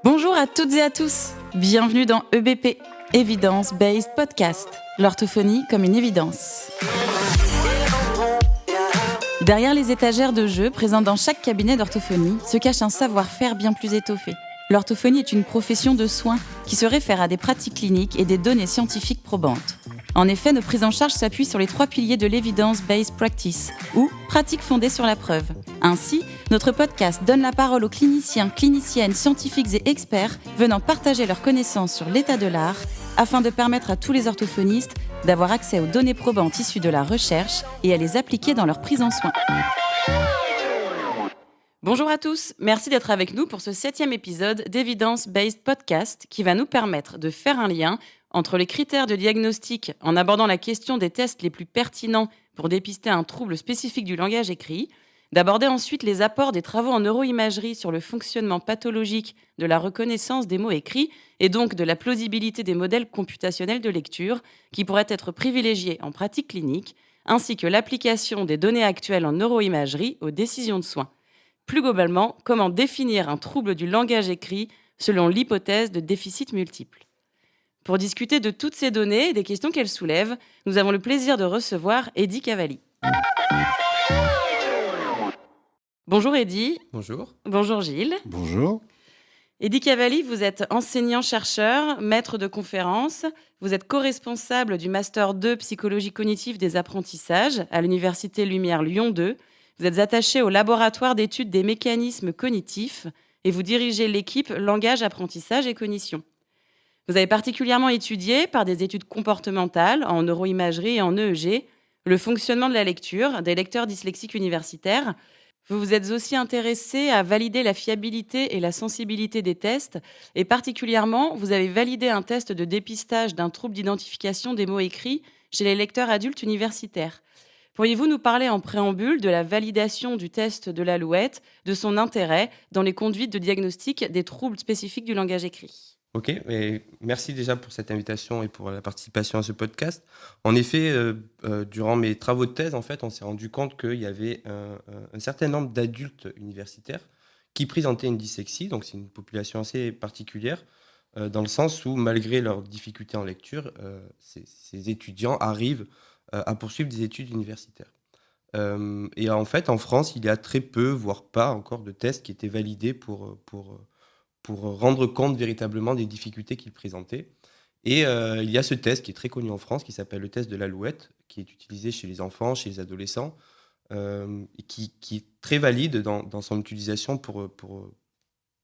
Bonjour à toutes et à tous, bienvenue dans EBP, Evidence Based Podcast, l'orthophonie comme une évidence. Derrière les étagères de jeux présents dans chaque cabinet d'orthophonie se cache un savoir-faire bien plus étoffé. L'orthophonie est une profession de soins qui se réfère à des pratiques cliniques et des données scientifiques probantes. En effet, nos prises en charge s'appuient sur les 3 piliers de l'Evidence-Based Practice, ou pratique fondée sur la preuve. Ainsi, notre podcast donne la parole aux cliniciens, cliniciennes, scientifiques et experts venant partager leurs connaissances sur l'état de l'art afin de permettre à tous les orthophonistes d'avoir accès aux données probantes issues de la recherche et à les appliquer dans leur prise en soin. Bonjour à tous, merci d'être avec nous pour ce 7e épisode d'Evidence-Based Podcast qui va nous permettre de faire un lien entre les critères de diagnostic en abordant la question des tests les plus pertinents pour dépister un trouble spécifique du langage écrit, d'aborder ensuite les apports des travaux en neuroimagerie sur le fonctionnement pathologique de la reconnaissance des mots écrits et donc de la plausibilité des modèles computationnels de lecture qui pourraient être privilégiés en pratique clinique, ainsi que l'application des données actuelles en neuroimagerie aux décisions de soins. Plus globalement, comment définir un trouble du langage écrit selon l'hypothèse de déficit multiple. Pour discuter de toutes ces données et des questions qu'elles soulèvent, nous avons le plaisir de recevoir Eddy Cavalli. Bonjour Eddy. Bonjour. Bonjour Gilles. Bonjour. Eddy Cavalli, vous êtes enseignant-chercheur, maître de conférences. Vous êtes co-responsable du Master 2 Psychologie cognitive des apprentissages à l'Université Lumière Lyon 2. Vous êtes attaché au laboratoire d'études des mécanismes cognitifs et vous dirigez l'équipe Langage, Apprentissage et Cognition. Vous avez particulièrement étudié, par des études comportementales, en neuroimagerie et en EEG, le fonctionnement de la lecture des lecteurs dyslexiques universitaires. Vous vous êtes aussi intéressé à valider la fiabilité et la sensibilité des tests, et particulièrement, vous avez validé un test de dépistage d'un trouble d'identification des mots écrits chez les lecteurs adultes universitaires. Pourriez-vous nous parler en préambule de la validation du test de l'Alouette, de son intérêt dans les conduites de diagnostic des troubles spécifiques du langage écrit ? Ok, et merci déjà pour cette invitation et pour la participation à ce podcast. En effet, durant mes travaux de thèse, en fait, on s'est rendu compte qu'il y avait un certain nombre d'adultes universitaires qui présentaient une dyslexie. Donc, c'est une population assez particulière, dans le sens où, malgré leurs difficultés en lecture, ces étudiants arrivent à poursuivre des études universitaires. Et en fait, en France, il y a très peu, voire pas encore, de tests qui étaient validés pour rendre compte véritablement des difficultés qu'ils présentaient. Et il y a ce test qui est très connu en France, qui s'appelle le test de l'Alouette, qui est utilisé chez les enfants, chez les adolescents, et qui est très valide dans son utilisation pour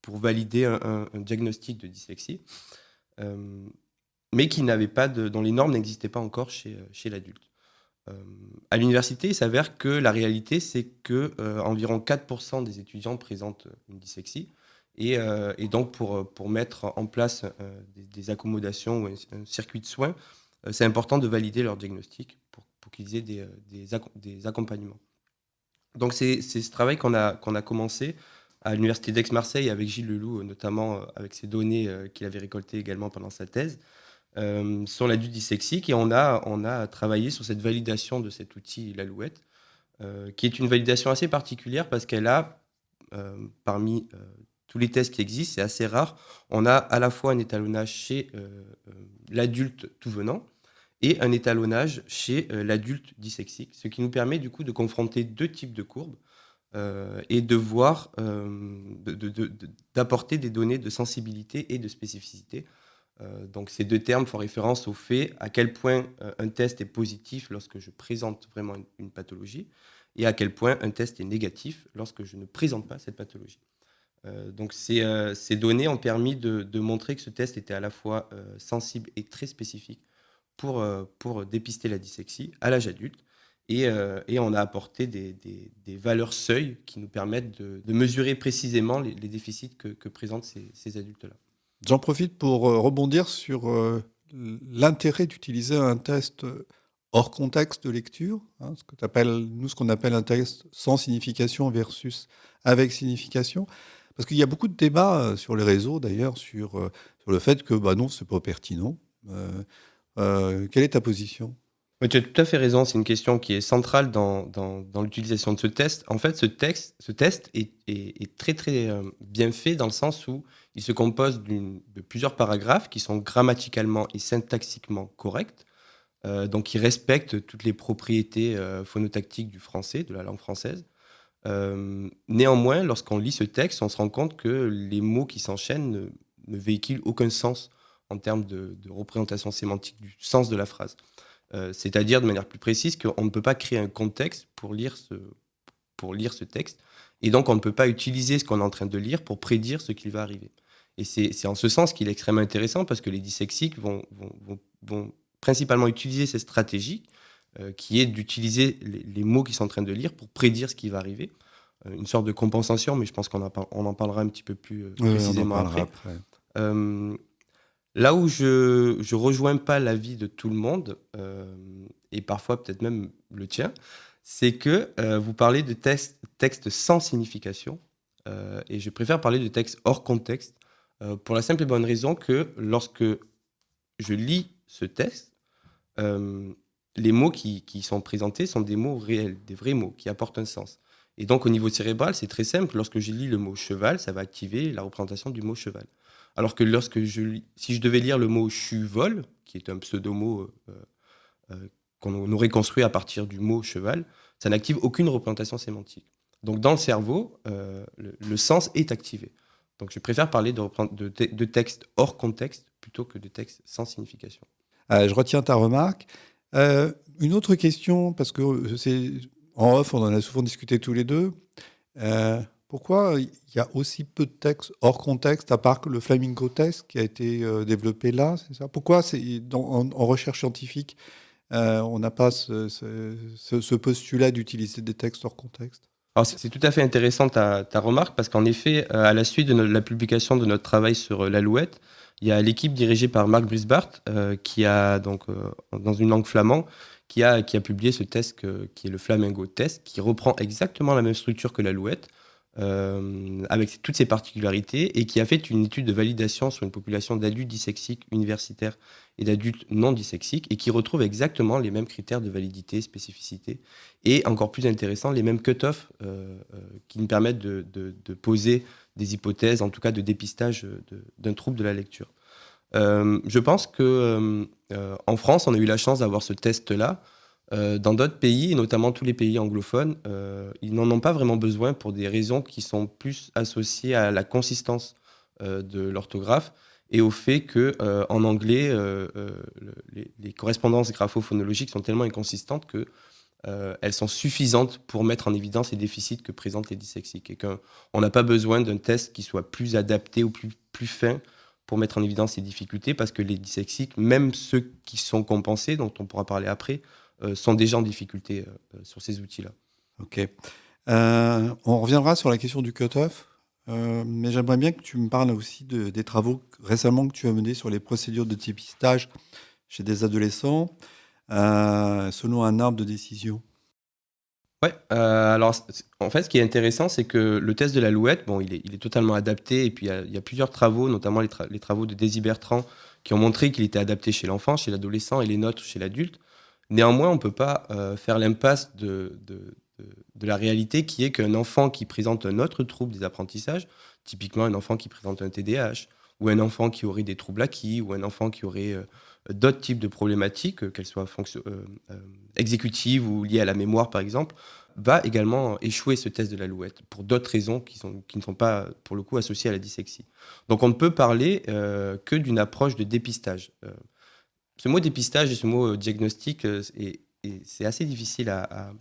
valider un diagnostic de dyslexie, mais qui n'avait pas dont les normes n'existaient pas encore chez l'adulte. À l'université, il s'avère que la réalité, c'est que environ 4% des étudiants présentent une dyslexie. Et donc, pour mettre en place des accommodations ou un circuit de soins, c'est important de valider leur diagnostic pour qu'ils aient des accompagnements. Donc, c'est ce travail qu'on a commencé à l'Université d'Aix-Marseille avec Gilles Leloup, notamment avec ces données qu'il avait récoltées également pendant sa thèse, sur l'adulte dyslexique. Et on a travaillé sur cette validation de cet outil, l'Alouette, qui est une validation assez particulière parce qu'elle a, parmi tous les tests qui existent, c'est assez rare. On a à la fois un étalonnage chez l'adulte tout venant et un étalonnage chez l'adulte dyslexique, ce qui nous permet du coup de confronter 2 types de courbes et de voir, d'apporter des données de sensibilité et de spécificité. Donc ces 2 termes font référence au fait à quel point un test est positif lorsque je présente vraiment une pathologie et à quel point un test est négatif lorsque je ne présente pas cette pathologie. Donc ces données ont permis de montrer que ce test était à la fois sensible et très spécifique pour dépister la dyslexie à l'âge adulte. Et on a apporté des valeurs seuils qui nous permettent de mesurer précisément les déficits que présentent ces adultes-là. J'en profite pour rebondir sur l'intérêt d'utiliser un test hors contexte de lecture, ce qu'on appelle un test sans signification versus avec signification. Parce qu'il y a beaucoup de débats sur les réseaux, d'ailleurs, sur le fait que non, ce n'est pas pertinent. Quelle est ta position ? Oui, tu as tout à fait raison, c'est une question qui est centrale dans l'utilisation de ce test. En fait, ce test est très très bien fait dans le sens où il se compose de plusieurs paragraphes qui sont grammaticalement et syntaxiquement corrects, donc qui respectent toutes les propriétés phonotactiques du français, de la langue française. Néanmoins, lorsqu'on lit ce texte, on se rend compte que les mots qui s'enchaînent ne véhiculent aucun sens en termes de représentation sémantique du sens de la phrase. C'est-à-dire, de manière plus précise, qu'on ne peut pas créer un contexte pour lire ce texte. Et donc, on ne peut pas utiliser ce qu'on est en train de lire pour prédire ce qui va arriver. Et c'est en ce sens qu'il est extrêmement intéressant parce que les dyslexiques vont principalement utiliser cette stratégie qui est d'utiliser les mots qu'ils sont en train de lire pour prédire ce qui va arriver. Une sorte de compensation, mais je pense on en parlera un petit peu plus Oui, on en précisément parlera après. après. Là où je rejoins pas l'avis de tout le monde, et parfois peut-être même le tien, c'est que vous parlez de texte sans signification, et je préfère parler de texte hors contexte, pour la simple et bonne raison que lorsque je lis ce texte, les mots qui sont présentés sont des mots réels, des vrais mots qui apportent un sens. Et donc au niveau cérébral, c'est très simple. Lorsque je lis le mot cheval, ça va activer la représentation du mot cheval. Alors que si je devais lire le mot chuvol, qui est un pseudo-mot qu'on aurait construit à partir du mot cheval, ça n'active aucune représentation sémantique. Donc dans le cerveau, le sens est activé. Donc je préfère parler de texte hors contexte plutôt que de texte sans signification. Je retiens ta remarque. Une autre question, parce que en off, on en a souvent discuté tous les deux. Pourquoi il y a aussi peu de textes hors contexte, à part que le Flamingo Test qui a été développé là, c'est ça? Pourquoi en recherche scientifique, on n'a pas ce postulat d'utiliser des textes hors contexte? Alors c'est tout à fait intéressant ta remarque parce qu'en effet, à la suite de la publication de notre travail sur l'Alouette, il y a l'équipe dirigée par Marc Brisbart qui a donc dans une langue flamande qui a publié ce test qui est le Flamingo Test qui reprend exactement la même structure que l'Alouette avec toutes ses particularités et qui a fait une étude de validation sur une population d'adultes dyslexiques universitaires et d'adultes non dyslexiques et qui retrouve exactement les mêmes critères de validité, spécificité et encore plus intéressant, les mêmes cut-off qui nous permettent de poser des hypothèses, en tout cas de dépistage d'un trouble de la lecture. Je pense que en France, on a eu la chance d'avoir ce test-là. Dans d'autres pays, et notamment tous les pays anglophones, ils n'en ont pas vraiment besoin pour des raisons qui sont plus associées à la consistance de l'orthographe et au fait que en anglais, les correspondances graphophonologiques sont tellement inconsistantes que elles sont suffisantes pour mettre en évidence les déficits que présentent les dyslexiques et qu'on n'a pas besoin d'un test qui soit plus adapté ou plus fin pour mettre en évidence ces difficultés parce que les dyslexiques, même ceux qui sont compensés, dont on pourra parler après, sont déjà en difficulté sur ces outils-là. Ok. On reviendra sur la question du cut-off, mais j'aimerais bien que tu me parles aussi des travaux récemment que tu as menés sur les procédures de dépistage chez des adolescents, selon un arbre de décision. Ouais, alors en fait, ce qui est intéressant, c'est que le test de l'Alouette, bon, il est totalement adapté, et puis il y a plusieurs travaux, notamment les travaux de Daisy Bertrand, qui ont montré qu'il était adapté chez l'enfant, chez l'adolescent, et les nôtres chez l'adulte. Néanmoins, on ne peut pas faire l'impasse de la réalité qui est qu'un enfant qui présente un autre trouble des apprentissages, typiquement un enfant qui présente un TDAH, ou un enfant qui aurait des troubles acquis, ou un enfant qui aurait d'autres types de problématiques, qu'elles soient exécutives ou liées à la mémoire par exemple, va également échouer ce test de l'Alouette pour d'autres raisons qui ne sont pas pour le coup associées à la dyslexie. Donc on ne peut parler que d'une approche de dépistage. Ce mot dépistage et ce mot diagnostic, c'est assez difficile à,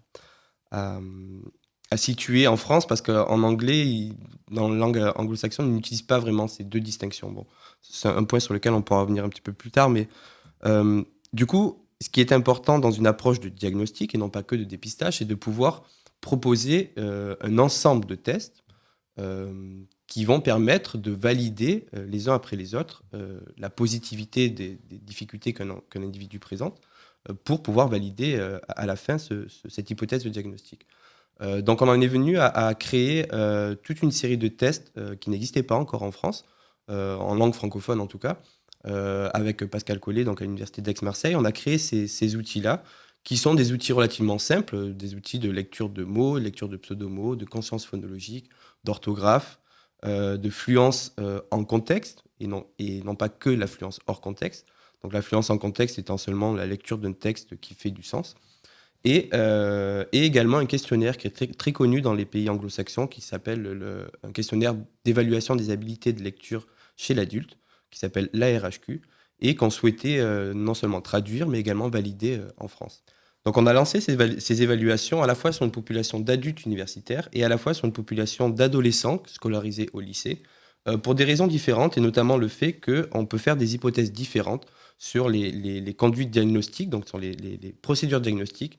à situer en France parce qu'en anglais, dans la langue anglo-saxonne, on n'utilise pas vraiment ces deux distinctions. Bon, c'est un point sur lequel on pourra revenir un petit peu plus tard, mais du coup, ce qui est important dans une approche de diagnostic et non pas que de dépistage, c'est de pouvoir proposer un ensemble de tests qui vont permettre de valider les uns après les autres la positivité des difficultés qu'un individu présente pour pouvoir valider à la fin cette hypothèse de diagnostic. Donc on en est venu à créer toute une série de tests qui n'existaient pas encore en France, en langue francophone en tout cas, avec Pascal Collet, donc à l'université d'Aix-Marseille. On a créé ces outils-là qui sont des outils relativement simples, des outils de lecture de mots, lecture de pseudomots, de conscience phonologique, d'orthographe, de fluence en contexte, et non pas que la fluence hors contexte. Donc la fluence en contexte étant seulement la lecture d'un texte qui fait du sens. Et également un questionnaire qui est très, très connu dans les pays anglo-saxons, qui s'appelle un questionnaire d'évaluation des habiletés de lecture chez l'adulte, qui s'appelle l'ARHQ, et qu'on souhaitait non seulement traduire, mais également valider en France. Donc on a lancé ces évaluations à la fois sur une population d'adultes universitaires et à la fois sur une population d'adolescents scolarisés au lycée, pour des raisons différentes, et notamment le fait qu'on peut faire des hypothèses différentes sur les conduites diagnostiques, donc sur les procédures diagnostiques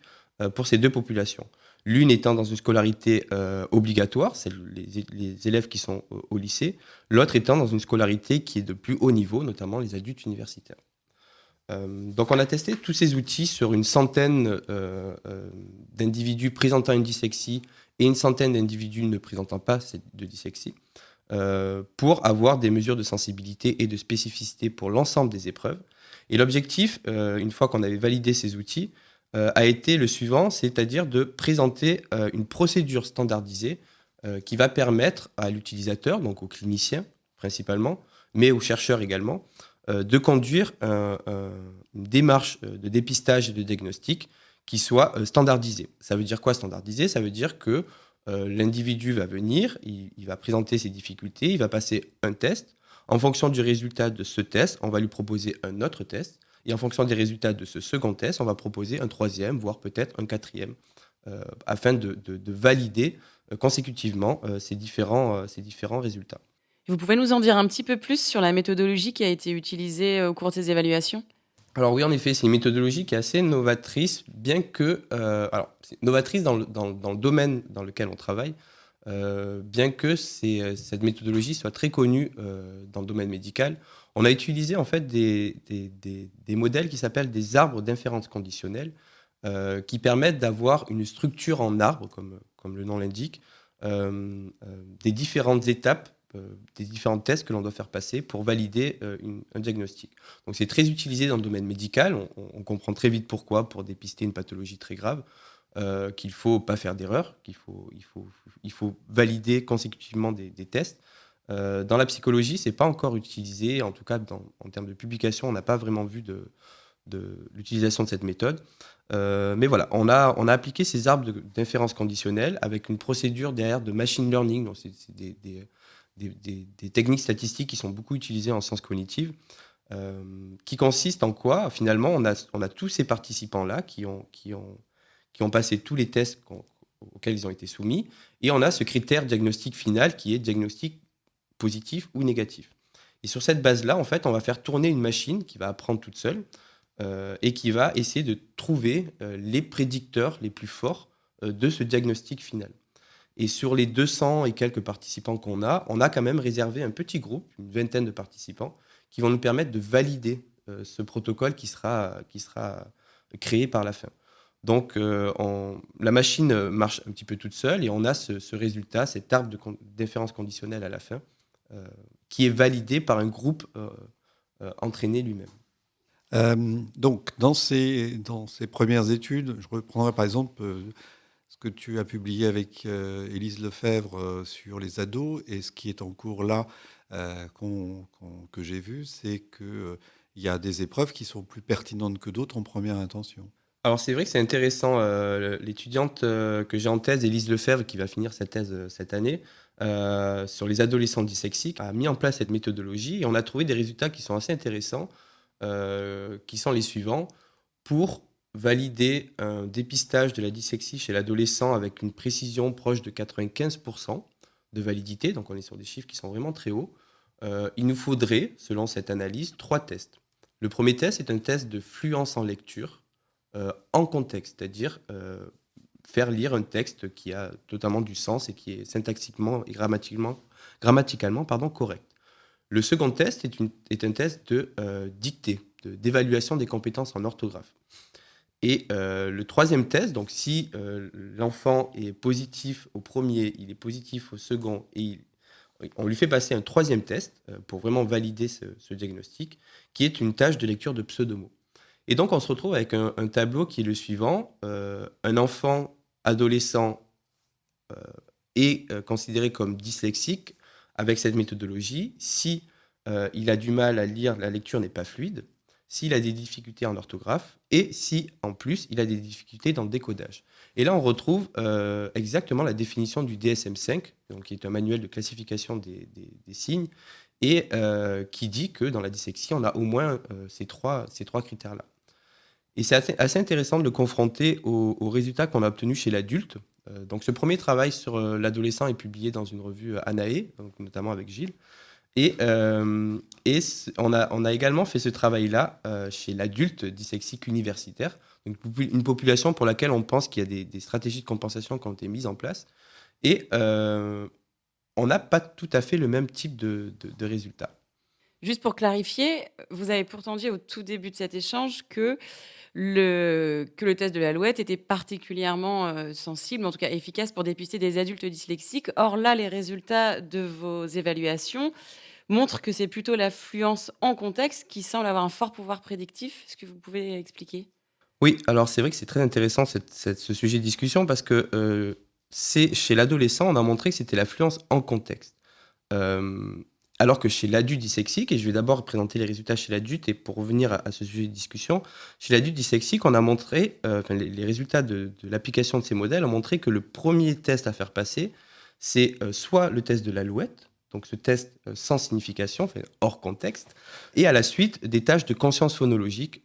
pour ces deux populations. L'une étant dans une scolarité obligatoire, c'est les élèves qui sont au lycée, l'autre étant dans une scolarité qui est de plus haut niveau, notamment les adultes universitaires. Donc on a testé tous ces outils sur une centaine d'individus présentant une dyslexie et une centaine d'individus ne présentant pas de dyslexie, pour avoir des mesures de sensibilité et de spécificité pour l'ensemble des épreuves. Et l'objectif, une fois qu'on avait validé ces outils, a été le suivant, c'est-à-dire de présenter une procédure standardisée qui va permettre à l'utilisateur, donc aux cliniciens principalement, mais aux chercheurs également, de conduire une démarche de dépistage et de diagnostic qui soit standardisée. Ça veut dire quoi standardisé? Ça veut dire que l'individu va venir, il va présenter ses difficultés, il va passer un test. En fonction du résultat de ce test, on va lui proposer un autre test. Et en fonction des résultats de ce second test, on va proposer un troisième, voire peut-être un quatrième, afin de valider consécutivement ces différents résultats. Vous pouvez nous en dire un petit peu plus sur la méthodologie qui a été utilisée au cours de ces évaluations? Alors oui, en effet, c'est une méthodologie qui est assez novatrice, bien que... alors, c'est novatrice dans le domaine dans lequel on travaille, bien que cette méthodologie soit très connue dans le domaine médical. On a utilisé en fait des modèles qui s'appellent des arbres d'inférence conditionnelle, qui permettent d'avoir une structure en arbre, comme le nom l'indique, des différentes étapes, des différents tests que l'on doit faire passer pour valider un diagnostic. Donc c'est très utilisé dans le domaine médical, on comprend très vite pourquoi, pour dépister une pathologie très grave, qu'il ne faut pas faire d'erreur, qu'il faut valider consécutivement des tests. Dans la psychologie, ce n'est pas encore utilisé, en tout cas en termes de publication, on n'a pas vraiment vu de l'utilisation de cette méthode. Mais voilà, on a appliqué ces arbres d'inférence conditionnelle avec une procédure derrière de machine learning. Donc c'est des techniques statistiques qui sont beaucoup utilisées en sciences cognitives, qui consistent en quoi? Finalement, on a tous ces participants-là qui ont passé tous les tests auxquels ils ont été soumis, et on a ce critère diagnostic final qui est diagnostic positif ou négatif. Et sur cette base-là, en fait, on va faire tourner une machine qui va apprendre toute seule et qui va essayer de trouver les prédicteurs les plus forts de ce diagnostic final. Et sur les 200 et quelques participants qu'on a, on a quand même réservé un petit groupe, une vingtaine de participants, qui vont nous permettre de valider ce protocole qui sera créé par la fin. Donc la machine marche un petit peu toute seule et on a ce résultat, cet arbre d'inférence conditionnelle à la fin, qui est validé par un groupe entraîné lui-même. Donc, dans ces premières études, je reprendrai par exemple ce que tu as publié avec Élise Lefebvre sur les ados, et ce qui est en cours là, que j'ai vu, c'est qu'il y a des épreuves qui sont plus pertinentes que d'autres en première intention. Alors c'est vrai que c'est intéressant. L'étudiante que j'ai en thèse, Élise Lefebvre, qui va finir sa thèse cette année, sur les adolescents dyslexiques, a mis en place cette méthodologie et on a trouvé des résultats qui sont assez intéressants, qui sont les suivants. Pour valider un dépistage de la dyslexie chez l'adolescent avec une précision proche de 95% de validité, donc on est sur des chiffres qui sont vraiment très hauts, il nous faudrait, selon cette analyse, 3 tests. Le premier test est un test de fluence en lecture en contexte, c'est-à-dire faire lire un texte qui a totalement du sens et qui est syntaxiquement et grammaticalement correct. Le second test est un test de dictée, d'évaluation des compétences en orthographe. Et le troisième test, donc si l'enfant est positif au premier, il est positif au second, et on lui fait passer un troisième test pour vraiment valider ce diagnostic, qui est une tâche de lecture de pseudomots. Et donc, on se retrouve avec un tableau qui est le suivant. Un enfant adolescent est considéré comme dyslexique avec cette méthodologie si il a du mal à lire, la lecture n'est pas fluide, s'il a des difficultés en orthographe et si, en plus, il a des difficultés dans le décodage. Et là, on retrouve exactement la définition du DSM-5, donc, qui est un manuel de classification des signes, et qui dit que dans la dyslexie, on a au moins ces trois critères-là. Et c'est assez intéressant de le confronter aux résultats qu'on a obtenus chez l'adulte. Donc, ce premier travail sur l'adolescent est publié dans une revue Anae, donc notamment avec Gilles. Et on a également fait ce travail-là chez l'adulte dyslexique universitaire, donc une population pour laquelle on pense qu'il y a des stratégies de compensation qui ont été mises en place. Et on n'a pas tout à fait le même type de résultats. Juste pour clarifier, vous avez pourtant dit au tout début de cet échange que le test de l'Alouette était particulièrement sensible, en tout cas efficace pour dépister des adultes dyslexiques. Or là, les résultats de vos évaluations montrent que c'est plutôt la fluence en contexte qui semble avoir un fort pouvoir prédictif. Est-ce que vous pouvez expliquer ? Oui, alors c'est vrai que c'est très intéressant ce sujet de discussion parce que chez l'adolescent, on a montré que c'était la fluence en contexte. Alors que chez l'adulte dyslexique, et je vais d'abord présenter les résultats chez l'adulte, et pour revenir à ce sujet de discussion, chez l'adulte dyslexique, on a montré, les résultats de l'application de ces modèles ont montré que le premier test à faire passer, c'est soit le test de l'Alouette, donc ce test sans signification, hors contexte, et à la suite des tâches de conscience phonologique,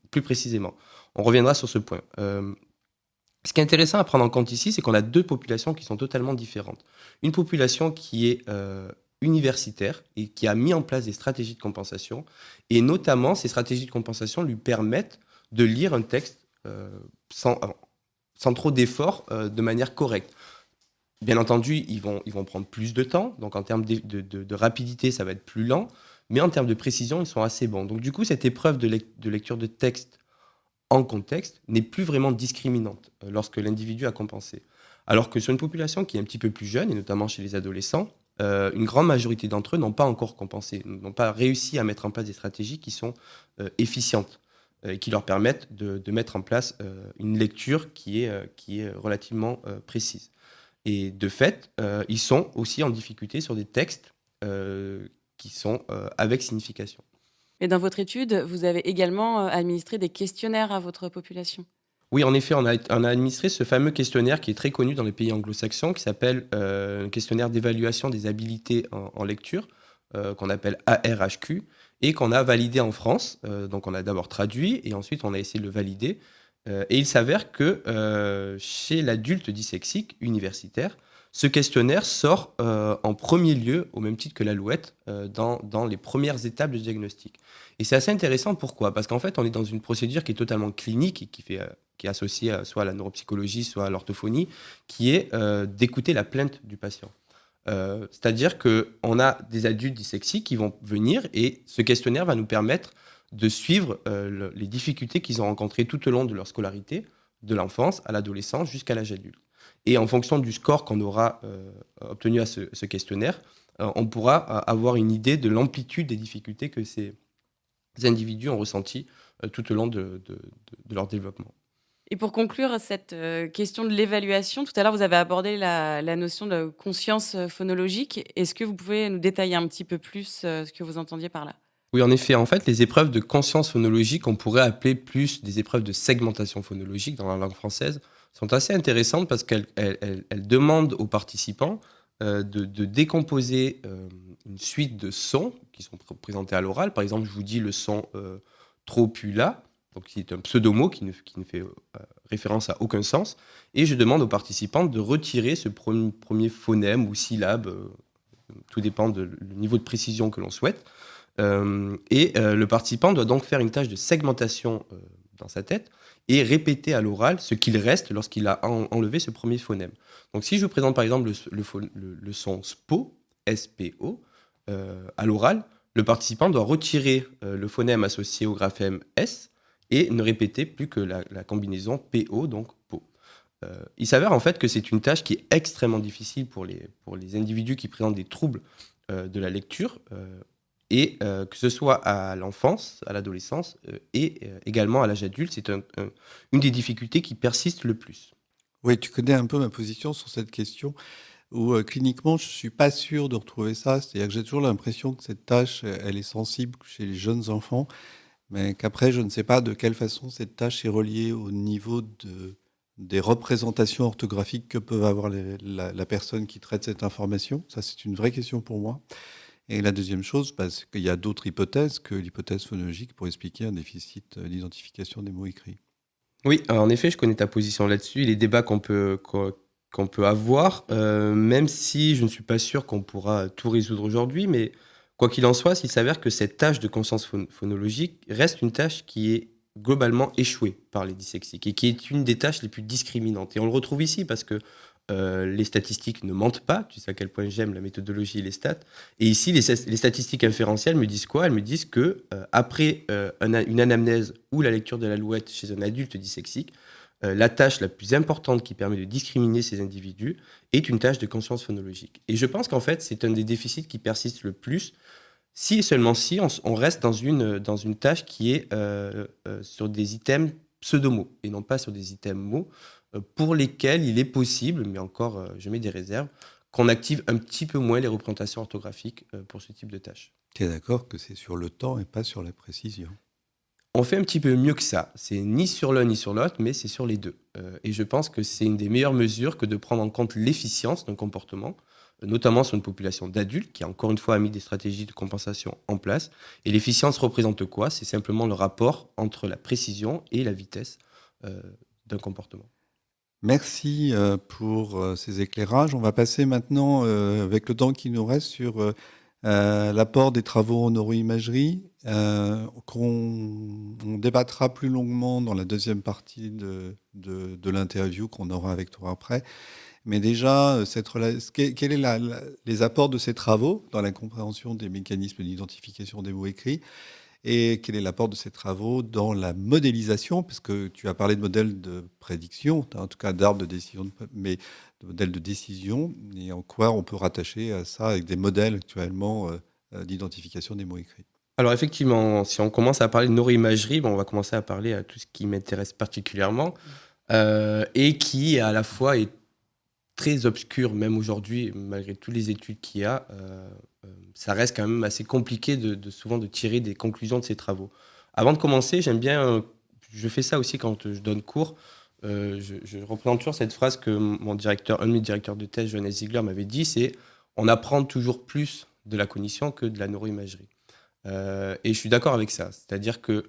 plus précisément. On reviendra sur ce point. Ce qui est intéressant à prendre en compte ici, c'est qu'on a deux populations qui sont totalement différentes. Une population qui est universitaire et qui a mis en place des stratégies de compensation, et notamment ces stratégies de compensation lui permettent de lire un texte sans trop d'efforts, de manière correcte. Bien entendu, ils vont prendre plus de temps, donc en termes de rapidité, ça va être plus lent, mais en termes de précision, ils sont assez bons. Donc du coup, cette épreuve de lecture de texte en contexte n'est plus vraiment discriminante lorsque l'individu a compensé. Alors que sur une population qui est un petit peu plus jeune, et notamment chez les adolescents, une grande majorité d'entre eux n'ont pas encore compensé, n'ont pas réussi à mettre en place des stratégies qui sont efficientes et qui leur permettent de mettre en place une lecture qui est relativement précise. Et de fait, ils sont aussi en difficulté sur des textes qui sont avec signification. Et dans votre étude, vous avez également administré des questionnaires à votre population. Oui, en effet, on a administré ce fameux questionnaire qui est très connu dans les pays anglo-saxons, qui s'appelle un questionnaire d'évaluation des habiletés en lecture, qu'on appelle ARHQ, et qu'on a validé en France. Donc on a d'abord traduit, et ensuite on a essayé de le valider. Et il s'avère que chez l'adulte dyslexique universitaire, ce questionnaire sort en premier lieu, au même titre que l'Alouette, dans les premières étapes de diagnostic. Et c'est assez intéressant, pourquoi ? Parce qu'en fait, on est dans une procédure qui est totalement clinique et qui est associée soit à la neuropsychologie, soit à l'orthophonie, qui est d'écouter la plainte du patient. C'est-à-dire qu'on a des adultes dyslexiques qui vont venir et ce questionnaire va nous permettre de suivre les difficultés qu'ils ont rencontrées tout au long de leur scolarité, de l'enfance à l'adolescence jusqu'à l'âge adulte. Et en fonction du score qu'on aura obtenu à ce questionnaire, on pourra avoir une idée de l'amplitude des difficultés que ces individus ont ressenties tout au long de leur développement. Et pour conclure cette question de l'évaluation, tout à l'heure, vous avez abordé la notion de conscience phonologique. Est-ce que vous pouvez nous détailler un petit peu plus ce que vous entendiez par là ? Oui, en effet. En fait, les épreuves de conscience phonologique, on pourrait appeler plus des épreuves de segmentation phonologique dans la langue française, sont assez intéressantes parce qu'elles demandent aux participants de décomposer une suite de sons qui sont présentés à l'oral. Par exemple, je vous dis le son trop pu là, donc qui est un pseudomot qui ne fait référence à aucun sens, et je demande aux participants de retirer ce premier phonème ou syllabe, tout dépend du niveau de précision que l'on souhaite. Le participant doit donc faire une tâche de segmentation dans sa tête et répéter à l'oral ce qu'il reste lorsqu'il a enlevé ce premier phonème. Donc si je vous présente par exemple le son SPO, S-P-O, à l'oral, le participant doit retirer le phonème associé au graphème S et ne répéter plus que la combinaison PO, donc PO. Il s'avère en fait que c'est une tâche qui est extrêmement difficile pour les individus qui présentent des troubles de la lecture, Et que ce soit à l'enfance, à l'adolescence et également à l'âge adulte, c'est une des difficultés qui persistent le plus. Oui, tu connais un peu ma position sur cette question, où cliniquement, je ne suis pas sûr de retrouver ça. C'est-à-dire que j'ai toujours l'impression que cette tâche, elle est sensible chez les jeunes enfants, mais qu'après, je ne sais pas de quelle façon cette tâche est reliée au niveau des représentations orthographiques que peuvent avoir la personne qui traite cette information. Ça, c'est une vraie question pour moi. Et la deuxième chose, c'est qu'il y a d'autres hypothèses que l'hypothèse phonologique pour expliquer un déficit d'identification des mots écrits. Oui, en effet, je connais ta position là-dessus et les débats qu'on peut avoir, même si je ne suis pas sûr qu'on pourra tout résoudre aujourd'hui, mais quoi qu'il en soit, s'il s'avère que cette tâche de conscience phonologique reste une tâche qui est globalement échouée par les dyslexiques et qui est une des tâches les plus discriminantes. Et on le retrouve ici parce que les statistiques ne mentent pas. Tu sais à quel point j'aime la méthodologie et les stats. Et ici, les statistiques inférentielles me disent quoi? Elles me disent que après une anamnèse ou la lecture de l'alouette chez un adulte dyslexique, la tâche la plus importante qui permet de discriminer ces individus est une tâche de conscience phonologique. Et je pense qu'en fait, c'est un des déficits qui persiste le plus, si et seulement si on reste dans une tâche qui est sur des items pseudomots et non pas sur des items mots pour lesquels il est possible, mais encore je mets des réserves, qu'on active un petit peu moins les représentations orthographiques pour ce type de tâche. Tu es d'accord que c'est sur le temps et pas sur la précision? On fait un petit peu mieux que ça. C'est ni sur l'un ni sur l'autre, mais c'est sur les deux. Et je pense que c'est une des meilleures mesures que de prendre en compte l'efficience d'un comportement, notamment sur une population d'adultes qui, encore une fois, a mis des stratégies de compensation en place. Et l'efficience représente quoi? C'est simplement le rapport entre la précision et la vitesse d'un comportement. Merci pour ces éclairages. On va passer maintenant, avec le temps qui nous reste, sur l'apport des travaux en neuroimagerie, qu'on débattra plus longuement dans la deuxième partie de l'interview qu'on aura avec toi après. Mais déjà, quels sont les apports de ces travaux dans la compréhension des mécanismes d'identification des mots écrits? Et quel est l'apport de ces travaux dans la modélisation? Parce que tu as parlé de modèles de prédiction, en tout cas d'arbres de décision, mais de modèles de décision, et en quoi on peut rattacher à ça avec des modèles actuellement d'identification des mots écrits. Alors effectivement, si on commence à parler de neuroimagerie, on va commencer à parler à tout ce qui m'intéresse particulièrement et qui à la fois est très obscur, même aujourd'hui, malgré toutes les études qu'il y a, ça reste quand même assez compliqué souvent de tirer des conclusions de ces travaux. Avant de commencer, j'aime bien, je fais ça aussi quand je donne cours, je représente toujours cette phrase que un de mes directeurs de thèse, Johannes Ziegler, m'avait dit, c'est « on apprend toujours plus de la cognition que de la neuroimagerie ». Et je suis d'accord avec ça, c'est-à-dire que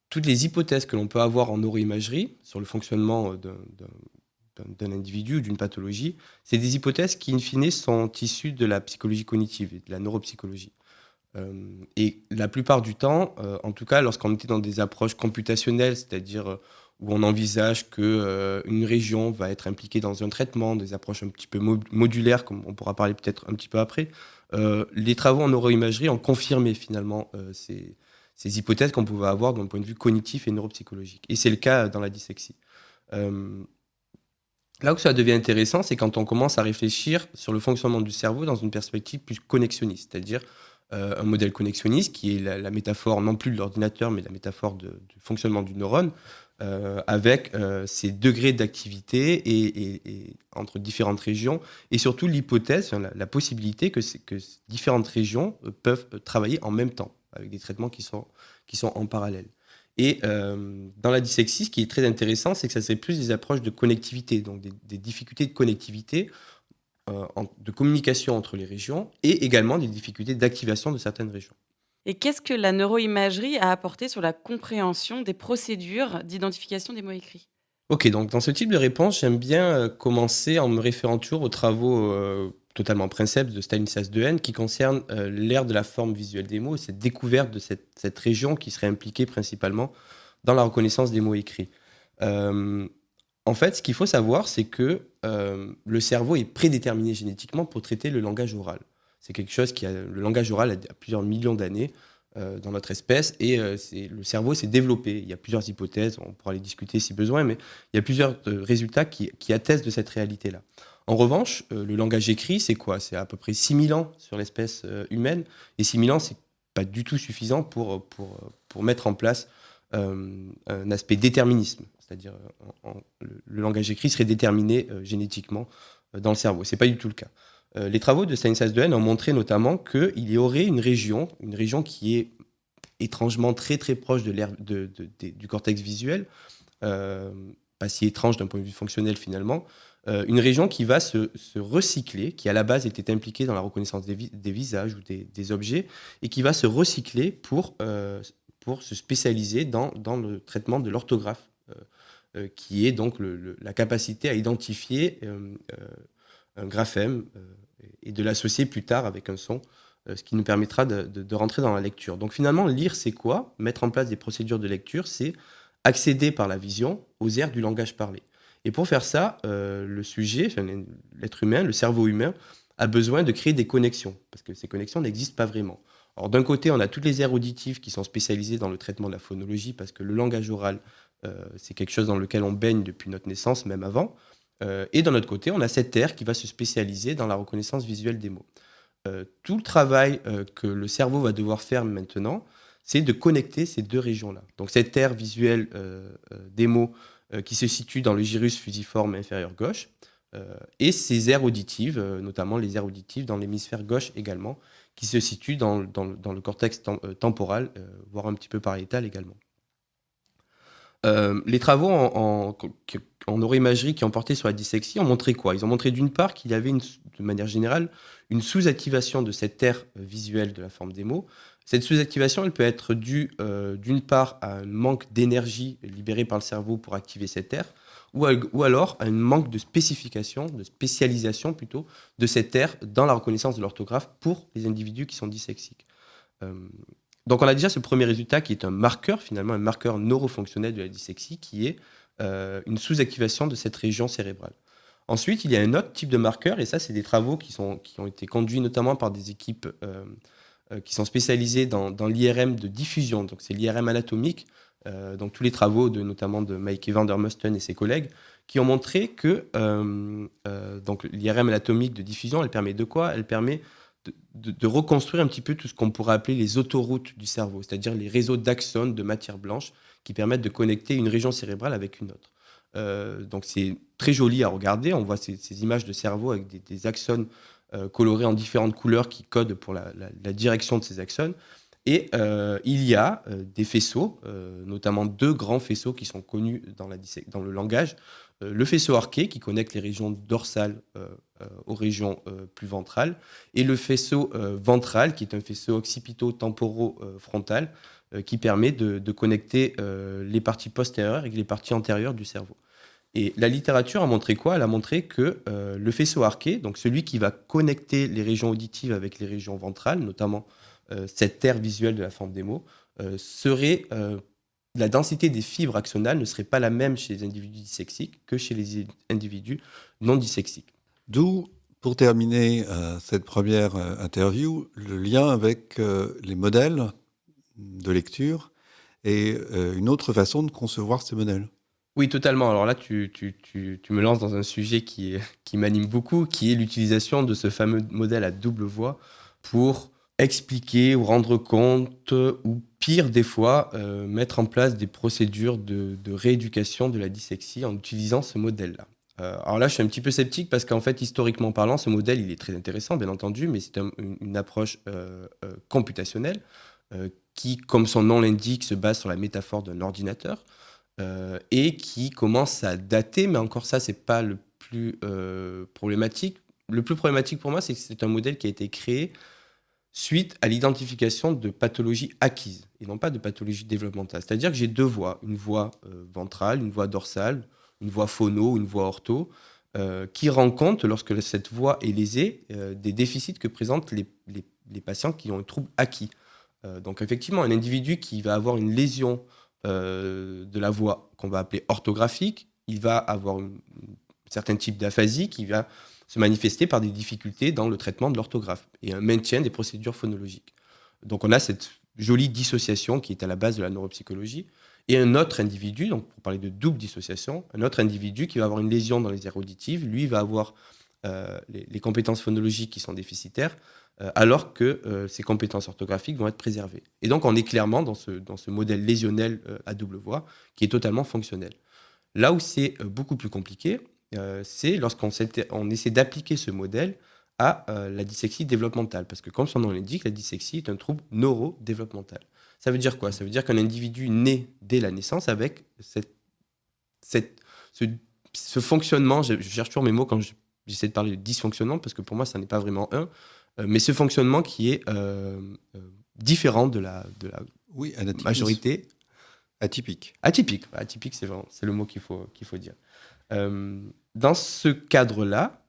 toutes les hypothèses que l'on peut avoir en neuroimagerie sur le fonctionnement d'un individu ou d'une pathologie, c'est des hypothèses qui, in fine, sont issues de la psychologie cognitive et de la neuropsychologie. Et la plupart du temps, en tout cas, lorsqu'on était dans des approches computationnelles, c'est-à-dire où on envisage qu'une région va être impliquée dans un traitement, des approches un petit peu modulaires, comme on pourra parler peut-être un petit peu après, les travaux en neuroimagerie ont confirmé finalement ces hypothèses qu'on pouvait avoir d'un point de vue cognitif et neuropsychologique. Et c'est le cas dans la dyslexie. Là où ça devient intéressant, c'est quand on commence à réfléchir sur le fonctionnement du cerveau dans une perspective plus connexionniste, c'est-à-dire un modèle connexionniste qui est la métaphore non plus de l'ordinateur, mais la métaphore du fonctionnement du neurone, avec ses degrés d'activité et entre différentes régions, et surtout l'hypothèse, la possibilité que différentes régions peuvent travailler en même temps, avec des traitements qui sont en parallèle. Et dans la dyslexie, ce qui est très intéressant, c'est que ça serait plus des approches de connectivité, donc des difficultés de connectivité, de communication entre les régions, et également des difficultés d'activation de certaines régions. Et qu'est-ce que la neuroimagerie a apporté sur la compréhension des procédures d'identification des mots écrits? Ok, donc dans ce type de réponse, j'aime bien commencer en me référant toujours aux travaux totalement princeps de Stanislas Dehaene qui concernent l'ère de la forme visuelle des mots et cette découverte de cette région qui serait impliquée principalement dans la reconnaissance des mots écrits. En fait, ce qu'il faut savoir, c'est que le cerveau est prédéterminé génétiquement pour traiter le langage oral. C'est quelque chose le langage oral a plusieurs millions d'années dans notre espèce et le cerveau s'est développé. Il y a plusieurs hypothèses, on pourra les discuter si besoin, mais il y a plusieurs résultats qui attestent de cette réalité-là. En revanche, le langage écrit, c'est quoi? C'est à peu près 6000 ans sur l'espèce humaine. Et 6000 ans, c'est pas du tout suffisant pour mettre en place un aspect déterminisme. C'est-à-dire le langage écrit serait déterminé génétiquement dans le cerveau. Ce n'est pas du tout le cas. Les travaux de Stanislas Dehaene ont montré notamment qu'il y aurait une région qui est étrangement très très proche du cortex visuel, pas si étrange d'un point de vue fonctionnel finalement, une région qui va se recycler, qui à la base était impliquée dans la reconnaissance des visages ou des objets, et qui va se recycler pour se spécialiser dans le traitement de l'orthographe, qui est donc la capacité à identifier un graphème et de l'associer plus tard avec un son, ce qui nous permettra de rentrer dans la lecture. Donc finalement, lire, c'est quoi ? Mettre en place des procédures de lecture, c'est accéder par la vision aux aires du langage parlé. Et pour faire ça, l'être humain, le cerveau humain, a besoin de créer des connexions, parce que ces connexions n'existent pas vraiment. Alors d'un côté, on a toutes les aires auditives qui sont spécialisées dans le traitement de la phonologie, parce que le langage oral, c'est quelque chose dans lequel on baigne depuis notre naissance, même avant. Et d'un autre côté, on a cette aire qui va se spécialiser dans la reconnaissance visuelle des mots. Tout le travail que le cerveau va devoir faire maintenant, c'est de connecter ces deux régions-là. Donc cette aire visuelle des mots qui se situe dans le gyrus fusiforme inférieur gauche, et ces aires auditives, notamment les aires auditives dans l'hémisphère gauche également, qui se situent dans le cortex temporal, voire un petit peu pariétal également. Les travaux en neuroimagerie qui ont porté sur la dyslexie ont montré quoi ? Ils ont montré d'une part qu'il y avait, de manière générale, une sous-activation de cette aire visuelle de la forme des mots. Cette sous-activation, elle peut être due d'une part à un manque d'énergie libérée par le cerveau pour activer cette aire, ou alors à un manque de spécialisation plutôt, de cette aire dans la reconnaissance de l'orthographe pour les individus qui sont dyslexiques. Donc on a déjà ce premier résultat qui est un marqueur, finalement un marqueur neurofonctionnel de la dyslexie, qui est une sous-activation de cette région cérébrale. Ensuite, il y a un autre type de marqueur, et ça, c'est des travaux qui ont été conduits notamment par des équipes qui sont spécialisées dans l'IRM de diffusion. Donc c'est l'IRM anatomique, donc tous les travaux notamment de Maike van der Musten et ses collègues, qui ont montré que donc l'IRM anatomique de diffusion, elle permet de quoi ? Elle permet de reconstruire un petit peu tout ce qu'on pourrait appeler les autoroutes du cerveau, c'est-à-dire les réseaux d'axones de matière blanche qui permettent de connecter une région cérébrale avec une autre. Donc c'est très joli à regarder, on voit ces images de cerveau avec des axones colorés en différentes couleurs qui codent pour la direction de ces axones. Et il y a des faisceaux, notamment deux grands faisceaux qui sont connus dans le langage. Le faisceau arqué qui connecte les régions dorsales aux régions plus ventrales, et le faisceau ventral qui est un faisceau occipito-temporo-frontal qui permet de connecter les parties postérieures avec les parties antérieures du cerveau. Et la littérature a montré quoi ? Elle a montré que le faisceau arqué, donc celui qui va connecter les régions auditives avec les régions ventrales, notamment cette aire visuelle de la forme des mots, la densité des fibres axonales ne serait pas la même chez les individus dyslexiques que chez les individus non dyslexiques. D'où, pour terminer cette première interview, le lien avec les modèles de lecture et une autre façon de concevoir ces modèles. Oui, totalement. Alors là, tu me lances dans un sujet qui m'anime beaucoup, qui est l'utilisation de ce fameux modèle à double voix pour expliquer ou rendre compte, ou pire des fois, mettre en place des procédures de rééducation de la dyslexie en utilisant ce modèle-là. Alors là, je suis un petit peu sceptique parce qu'en fait, historiquement parlant, ce modèle, il est très intéressant, bien entendu, mais c'est une approche computationnelle qui, comme son nom l'indique, se base sur la métaphore d'un ordinateur. Et qui commence à dater, mais encore ça, c'est pas le plus problématique. Le plus problématique pour moi, c'est que c'est un modèle qui a été créé suite à l'identification de pathologies acquises et non pas de pathologies développementales. C'est-à-dire que j'ai deux voix, une voix ventrale, une voix dorsale, une voix phono, une voix ortho, qui rend compte, lorsque cette voix est lésée, des déficits que présentent les patients qui ont un trouble acquis. Donc effectivement, un individu qui va avoir une lésion de la voix qu'on va appeler orthographique, il va avoir un certain type d'aphasie qui va se manifester par des difficultés dans le traitement de l'orthographe et un maintien des procédures phonologiques. Donc on a cette jolie dissociation qui est à la base de la neuropsychologie, et un autre individu, donc pour parler de double dissociation, un autre individu qui va avoir une lésion dans les aires auditives, lui va avoir les compétences phonologiques qui sont déficitaires, alors que ces compétences orthographiques vont être préservées. Et donc, on est clairement dans ce modèle lésionnel à double voix qui est totalement fonctionnel. Là où c'est beaucoup plus compliqué, c'est lorsqu'on essaie d'appliquer ce modèle à la dyslexie développementale. Parce que comme son nom l'indique, la dyslexie est un trouble neurodéveloppemental. Ça veut dire quoi ? Ça veut dire qu'un individu naît dès la naissance avec ce fonctionnement, je cherche toujours mes mots quand j'essaie de parler de dysfonctionnement, parce que pour moi, ça n'est pas vraiment mais ce fonctionnement qui est différent de la majorité. Atypique. Atypique, c'est le mot qu'il faut dire. Dans ce cadre-là,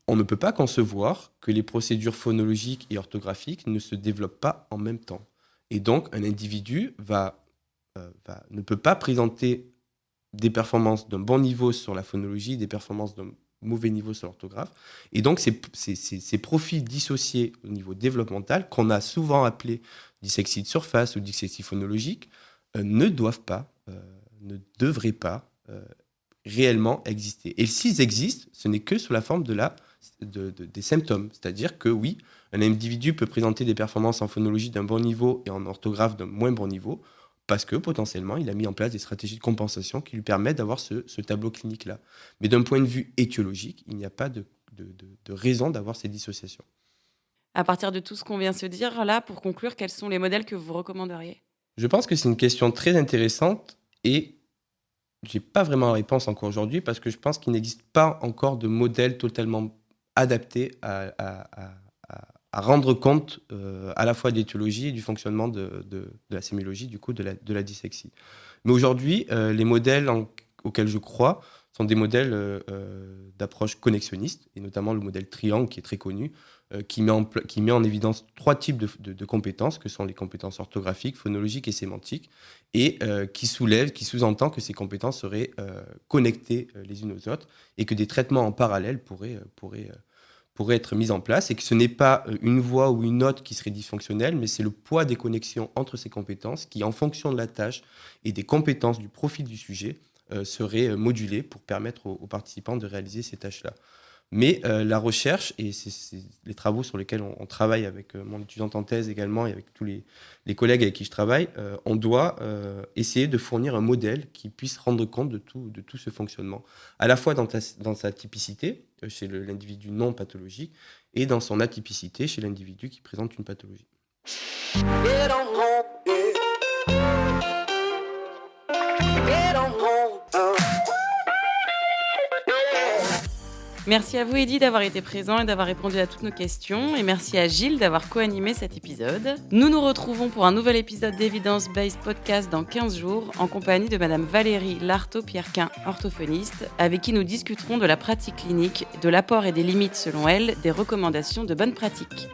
on ne peut pas concevoir que les procédures phonologiques et orthographiques ne se développent pas en même temps. Et donc, un individu ne peut pas présenter des performances d'un bon niveau sur la phonologie, des performances d'un mauvais niveau sur l'orthographe. Et donc, ces profils dissociés au niveau développemental, qu'on a souvent appelés dyslexie de surface ou dyslexie phonologique, ne devraient pas réellement exister. Et s'ils existent, ce n'est que sous la forme des symptômes. C'est-à-dire que oui, un individu peut présenter des performances en phonologie d'un bon niveau et en orthographe d'un moins bon niveau, parce que potentiellement, il a mis en place des stratégies de compensation qui lui permettent d'avoir ce tableau clinique-là. Mais d'un point de vue étiologique, il n'y a pas de raison d'avoir ces dissociations. À partir de tout ce qu'on vient de se dire, là, pour conclure, quels sont les modèles que vous recommanderiez ? Je pense que c'est une question très intéressante et je n'ai pas vraiment la réponse encore aujourd'hui parce que je pense qu'il n'existe pas encore de modèle totalement adapté à rendre compte à la fois d'étiologie et du fonctionnement de la sémiologie, du coup, de la dyslexie. Mais aujourd'hui, les modèles auxquels je crois sont des modèles d'approche connexionniste, et notamment le modèle triangle qui est très connu, qui met en évidence 3 types de compétences, que sont les compétences orthographiques, phonologiques et sémantiques, et qui sous-entend que ces compétences seraient connectées les unes aux autres, et que des traitements en parallèle pourraient être mis en place, et que ce n'est pas une voix ou une note qui serait dysfonctionnelle, mais c'est le poids des connexions entre ces compétences qui, en fonction de la tâche et des compétences du profil du sujet, serait modulé pour permettre aux participants de réaliser ces tâches-là. Mais la recherche, et c'est les travaux sur lesquels on travaille avec mon étudiante en thèse également et avec tous les collègues avec qui je travaille, on doit essayer de fournir un modèle qui puisse rendre compte de tout ce fonctionnement, à la fois dans sa typicité chez l'individu non pathologique et dans son atypicité chez l'individu qui présente une pathologie. Merci à vous, Eddy, d'avoir été présent et d'avoir répondu à toutes nos questions. Et merci à Gilles d'avoir co-animé cet épisode. Nous nous retrouvons pour un nouvel épisode d'Evidence-Based Podcast dans 15 jours, en compagnie de Madame Valérie Lartaud-Pierquin, orthophoniste, avec qui nous discuterons de la pratique clinique, de l'apport et des limites, selon elle, des recommandations de bonne pratique.